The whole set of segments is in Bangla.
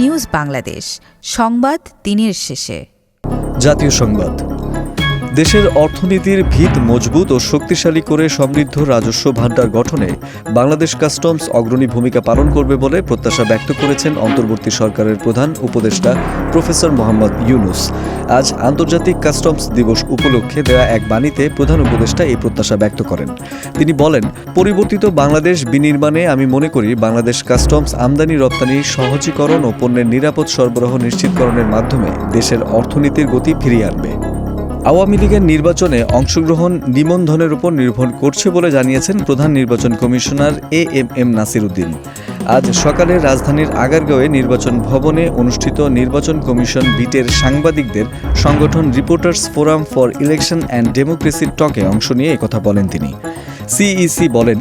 নিউজ বাংলাদেশ, সংবাদ দিনের শেষে। জাতীয় সংবাদ। দেশের অর্থনীতির ভিত মজবুত ও শক্তিশালী করে সমৃদ্ধ রাজস্ব ভাণ্ডার গঠনে বাংলাদেশ কাস্টমস অগ্রণী ভূমিকা পালন করবে বলে প্রত্যাশা ব্যক্ত করেছেন অন্তর্বর্তী সরকারের প্রধান উপদেষ্টা প্রফেসর মোহাম্মদ ইউনূস। আজ আন্তর্জাতিক কাস্টমস দিবস উপলক্ষে দেওয়া এক বাণীতে প্রধান উপদেষ্টা এই প্রত্যাশা ব্যক্ত করেন। তিনি বলেন, পরিবর্তিত বাংলাদেশ বিনির্মাণে আমি মনে করি বাংলাদেশ কাস্টমস আমদানি রপ্তানি সহজীকরণ ও পণ্যের নিরাপদ সরবরাহ নিশ্চিতকরণের মাধ্যমে দেশের অর্থনীতির গতি ফিরিয়ে আনবে। আওয়ামী লীগের নির্বাচনে অংশগ্রহণ নিবন্ধনের উপর নির্ভর করছে বলে জানিয়েছেন প্রধান নির্বাচন কমিশনার এএমএম নাসির উদ্দিন। আজ সকালে রাজধানীর আগারগাঁওয়ে নির্বাচন ভবনে অনুষ্ঠিত নির্বাচন কমিশন বিটের সাংবাদিকদের সংগঠন reporters forum for election and ডেমোক্রেসির টকে অংশ নিয়ে একথা বলেন তিনি। সিইসি বলেন,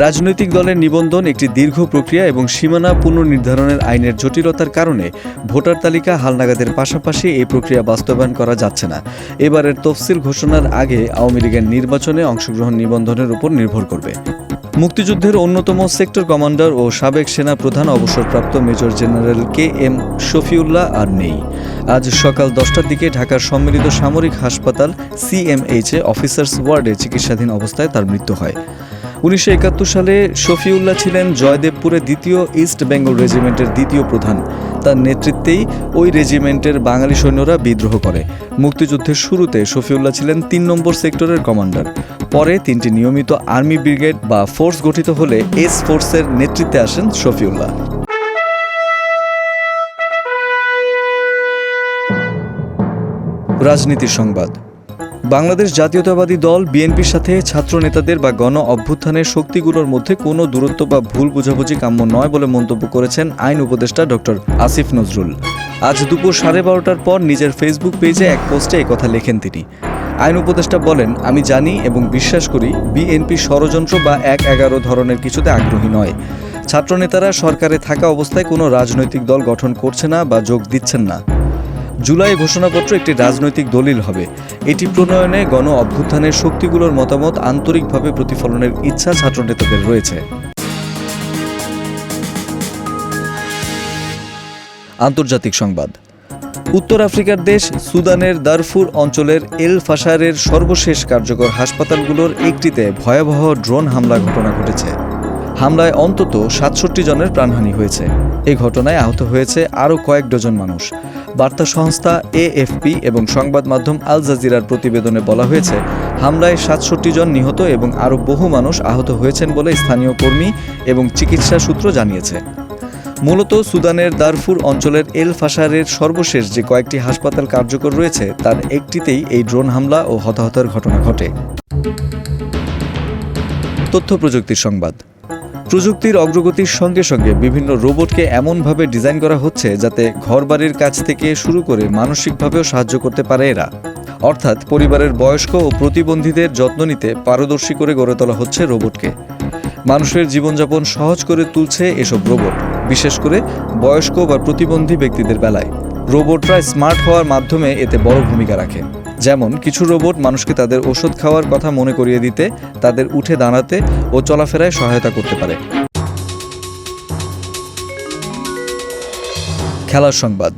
রাজনৈতিক দলের নিবন্ধন একটি দীর্ঘ প্রক্রিয়া এবং সীমানা পুনর্নির্ধারণের আইনের জটিলতার কারণে ভোটার তালিকা হালনাগাদের পাশাপাশি এই প্রক্রিয়া বাস্তবায়ন করা যাচ্ছে না। এবারের তফসিল ঘোষণার আগে আওয়ামী লীগের নির্বাচনে অংশগ্রহণ নিবন্ধনের উপর নির্ভর করবে। মুক্তিযুদ্ধের অন্যতম সেক্টর কমান্ডার ও সাবেক সেনা প্রধান অবসরপ্রাপ্ত মেজর জেনারেল KM শফিউল্লাহ আর নেই। আজ সকাল 10টার দিকে ঢাকার সম্মিলিত সামরিক হাসপাতাল CMH-এ অফিসার্স ওয়ার্ডে চিকিৎসাধীন অবস্থায় তার মৃত্যু হয়। 1971 সালে শফিউল্লাহ ছিলেন জয়দেবপুরে 2য় ইস্ট বেঙ্গল রেজিমেন্টের 2য় প্রধান। তার নেতৃত্বেই ওই রেজিমেন্টের বাঙালি সৈন্যরা বিদ্রোহ করে। মুক্তিযুদ্ধের শুরুতে শফিউল্লাহ ছিলেন 3 নম্বর সেক্টরের কমান্ডার। পরে 3টি নিয়মিত আর্মি ব্রিগেড বা ফোর্স গঠিত হলে এস ফোর্সের নেতৃত্বে আসেন শফিউল্লাহ। রাজনীতির সংবাদ। বাংলাদেশ জাতীয়তাবাদী দল বিএনপির সাথে ছাত্র নেতাদের বা গণ অভ্যুত্থানের শক্তিগুলোর মধ্যে কোনো দূরত্ব বা ভুল বোঝাবুঝি কাম্য নয় বলে মন্তব্য করেছেন আইন উপদেষ্টা ডক্টর আসিফ নজরুল। আজ দুপুর 12:30টার পর নিজের ফেসবুক পেজে এক পোস্টে একথা লেখেন তিনি। আইন উপদেষ্টা বলেন, আমি জানি এবং বিশ্বাস করি বিএনপি ষড়যন্ত্র বা 1-11 ধরনের কিছুতে আগ্রহী নয়। ছাত্রনেতারা সরকারে থাকা অবস্থায় কোনো রাজনৈতিক দল গঠন করছে না বা যোগ দিচ্ছেন না। জুলাই ঘোষণাপত্র একটি রাজনৈতিক দলিল হবে। এটি প্রণয়নে গণ অভ্যুত্থানের শক্তিগুলোর মতামত আন্তরিকভাবে প্রতিফলনের ইচ্ছা ছাত্রনেতাদের রয়েছে। আন্তর্জাতিক সংবাদ। উত্তর আফ্রিকার দেশ সুদানের দারফুর অঞ্চলের এল ফাশারের সর্বশেষ কার্যকর হাসপাতালগুলোর একটিতে ভয়াবহ ড্রোন হামলা ঘটনা ঘটেছে। হামলায় অন্তত 67 জনের প্রাণহানি হয়েছে। এই ঘটনায় আহত হয়েছে আরও কয়েক ডজন মানুষ। বার্তা সংস্থা AFP এবং সংবাদ মাধ্যম আল জাজিরার প্রতিবেদনে বলা হয়েছে, হামলায় 67 জন নিহত এবং আরও বহু মানুষ আহত হয়েছেন বলে স্থানীয় কর্মী এবং চিকিৎসা সূত্র জানিয়েছে। মূলত সুদানের দারফুর অঞ্চলের এল ফাশারের সর্বশেষ যে কয়েকটি হাসপাতাল কার্যকর রয়েছে তার একটিতেই এই ড্রোন হামলা ও হতাহতের ঘটনা ঘটে। তথ্য প্রযুক্তির সংবাদ। প্রযুক্তির অগ্রগতির সঙ্গে সঙ্গে বিভিন্ন রোবটকে এমনভাবে ডিজাইন করা হচ্ছে যাতে ঘরবাড়ির কাজ থেকে শুরু করে মানসিকভাবেও সাহায্য করতে পারে এরা। অর্থাৎ পরিবারের বয়স্ক ও প্রতিবন্ধীদের যত্ন নিতে পারদর্শী করে গড়ে তোলা হচ্ছে রোবটকে। মানুষের জীবনযাপন সহজ করে তুলছে এসব রোবট, বিশেষ করে বয়স্ক বা প্রতিবন্ধী ব্যক্তিদের বেলায়। রোবটরা স্মার্ট হওয়ার মাধ্যমে এতে বড় ভূমিকা রাখে। যেমন কিছু রোবট মানুষকে তাদের ওষুধ খাওয়ার কথা মনে করিয়ে দিতে, তাদের উঠে দাঁড়াতে ও চলাফেরায় সহায়তা করতে পারে। খেলার সংবাদ।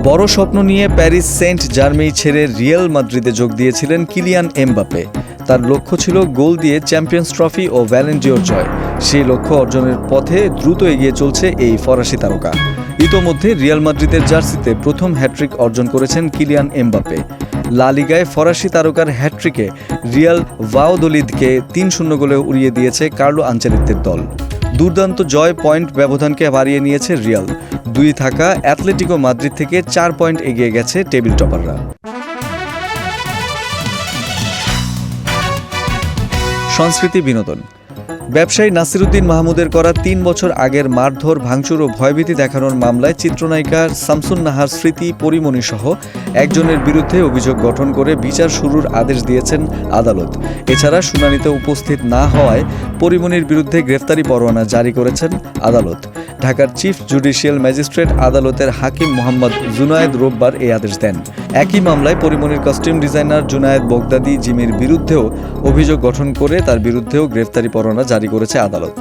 বড় স্বপ্ন নিয়ে প্যারিস সেন্ট জার্মেই ছেড়ে রিয়াল মাদ্রিদে যোগ দিয়েছিলেন কিলিয়ান এমবাপ্পে। তার লক্ষ্য ছিল গোল দিয়ে চ্যাম্পিয়ন্স ট্রফি ও ভ্যালেন্টিওর জয়। সেই লক্ষ্য অর্জনের পথে দ্রুত এগিয়ে চলছে এই ফরাসি তারকা। ইতোমধ্যে রিয়াল মাদ্রিদের জার্সিতে প্রথম হ্যাট্রিক অর্জন করেছেন কিলিয়ান এমবাপ্পে। লা লিগায় ফরাসি তারকার হ্যাট্রিকে রিয়াল ভায়াদোলিদকে 3-0 গোলে উড়িয়ে দিয়েছে কার্লো আনচেলত্তির দল। দুর্দান্ত জয় পয়েন্ট ব্যবধানকে বাড়িয়ে নিয়েছে রিয়াল। 2 থাকা অ্যাটলেটিকো মাদ্রিদ থেকে 4 পয়েন্ট এগিয়ে গেছে টেবিল টপাররা। সংস্কৃতি বিনোদন। ব্যবসায়ী নাসিরুদ্দিন মাহমুদের করা 3 বছর আগের মারধর, ভাঙচুর ও ভয়ভীতি দেখানোর মামলায় চিত্রনায়িকা শামসুন নাহার স্মৃতি পরিমণি সহ একজনের বিরুদ্ধে অভিযোগ গঠন করে বিচার শুরুর আদেশ দিয়েছেন আদালত। এছাড়া শুনানিতে উপস্থিত না হওয়ায় পরিমণির বিরুদ্ধে গ্রেফতারি পরোয়ানা জারি করেছেন আদালত। ঢাকার চিফ জুডিশিয়াল ম্যাজিস্ট্রেট আদালতের হাকিম মোহাম্মদ জুনায়েদ রোববার এই আদেশ দেন। একই মামলায় পরিমণির কস্টিউম ডিজাইনার জুনায়েদ বগদাদি জিমির বিরুদ্ধেও অভিযোগ গঠন করে তার বিরুদ্ধেও গ্রেফতারি পরোয়ানা জারি করেছে আদালত।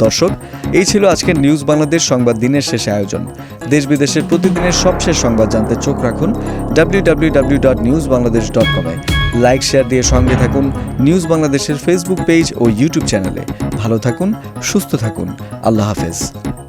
দর্শক, এই ছিল আজকের নিউজ বাংলাদেশ সংবাদ দিনের শেষে আয়োজন। দেশ বিদেশের প্রতিদিনের সবশেষ সংবাদ জানতে চোখ রাখুন www.newsbangladesh.com এ। লাইক শেয়ার দিয়ে সঙ্গে থাকুন নিউজ বাংলাদেশের ফেসবুক পেজ ও ইউটিউব চ্যানেলে। ভালো থাকুন, সুস্থ থাকুন। আল্লাহ হাফেজ।